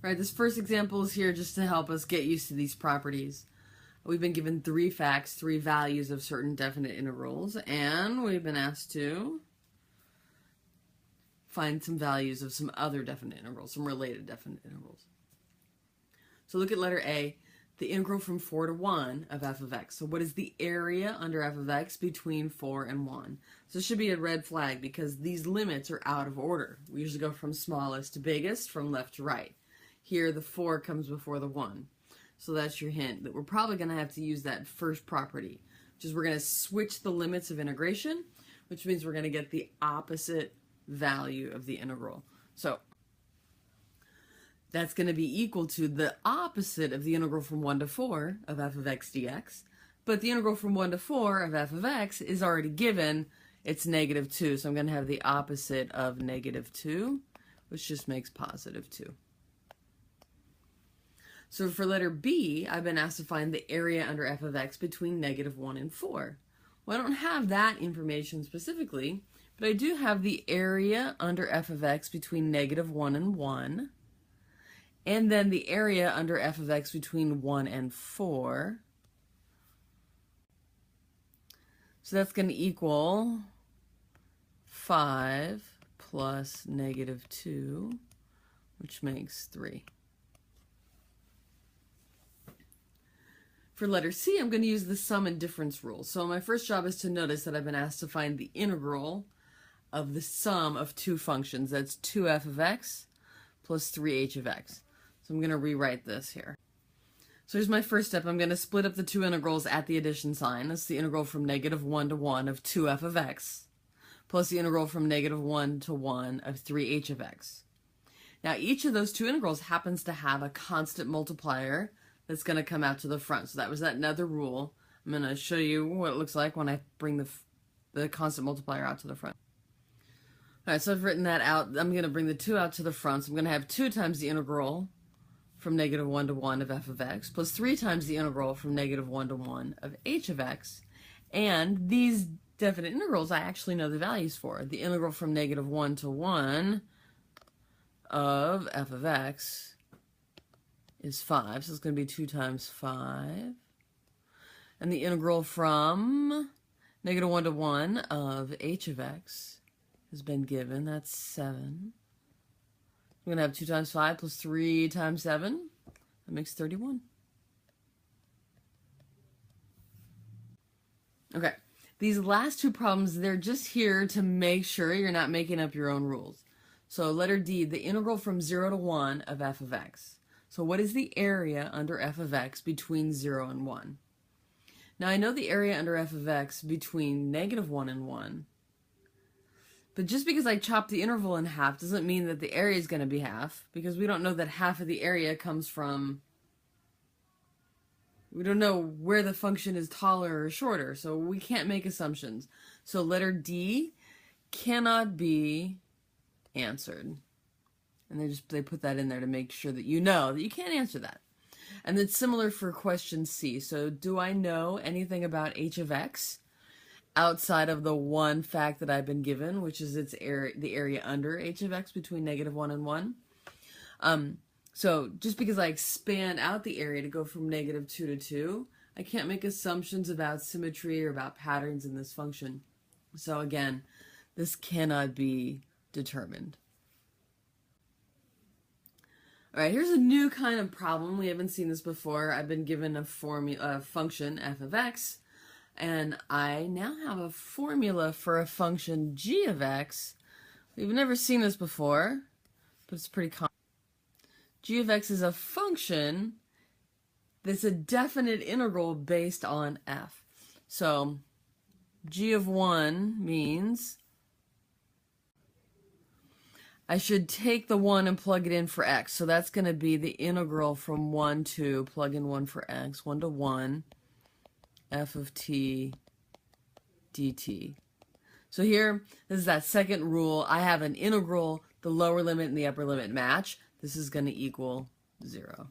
All right, this first example is here just to help us get used to these properties. We've been given 3 facts, 3 values of certain definite integrals, and we've been asked to find some values of some other definite integrals, some related definite integrals. So look at letter A, the integral from 4 to 1 of f of x. So what is the area under f of x between 4 and 1? So this should be a red flag because these limits are out of order. We usually go from smallest to biggest, from left to right. Here the 4 comes before the 1. So that's your hint that we're probably going to have to use that first property, which is we're going to switch the limits of integration, which means we're going to get the opposite value of the integral. So that's going to be equal to the opposite of the integral from 1 to 4 of f of x dx. But the integral from 1 to 4 of f of x is already given. It's -2. So I'm going to have the opposite of -2, which just makes +2. So for letter B, I've been asked to find the area under f of x between -1 and 4. Well, I don't have that information specifically, but I do have the area under f of x between -1 and 1, and then the area under f of x between 1 and 4. So that's going to equal 5 plus -2, which makes 3. For letter C, I'm going to use the sum and difference rule. So my first job is to notice that I've been asked to find the integral of the sum of 2 functions. That's 2f of x plus 3h of x. So I'm going to rewrite this here. So here's my first step. I'm going to split up the 2 integrals at the addition sign. That's the integral from -1 to 1 of 2f of x plus the integral from -1 to 1 of 3h of x. Now each of those 2 integrals happens to have a constant multiplier that's going to come out to the front. So that was that another rule. I'm going to show you what it looks like when I bring the constant multiplier out to the front. All right, so I've written that out. I'm going to bring the 2 out to the front. So I'm going to have 2 times the integral from -1 to 1 of f of x plus 3 times the integral from -1 to 1 of h of x. And these definite integrals I actually know the values for. The integral from -1 to 1 of f of x is 5, so it's going to be 2 times 5. And the integral from -1 to 1 of h of x has been given. That's 7. We're going to have 2 times 5 plus 3 times 7. That makes 31. Okay, these last 2 problems, they're just here to make sure you're not making up your own rules. So letter D, the integral from 0 to 1 of f of x. So what is the area under f of x between 0 and 1? Now I know the area under f of x between -1 and 1, but just because I chop the interval in half doesn't mean that the area is going to be half, because we don't know that half of the area comes from, we don't know where the function is taller or shorter, so we can't make assumptions. So letter D cannot be answered. And they put that in there to make sure that you know that you can't answer that. And it's similar for question C. So do I know anything about h of x outside of the one fact that I've been given, which is its area, the area under h of x between -1 and 1? So just because I expand out the area to go from -2 to 2, I can't make assumptions about symmetry or about patterns in this function. So again, this cannot be determined. All right, here's a new kind of problem. We haven't seen this before. I've been given a function f of x, and I now have a formula for a function g of x. We've never seen this before, but it's pretty common. G of x is a function that's a definite integral based on f. So g of 1 means I should take the 1 and plug it in for x. So that's going to be the integral from 1 to, plug in 1 for x, 1 to 1, f of t dt. So here, this is that second rule. I have an integral, the lower limit and the upper limit match. This is going to equal 0.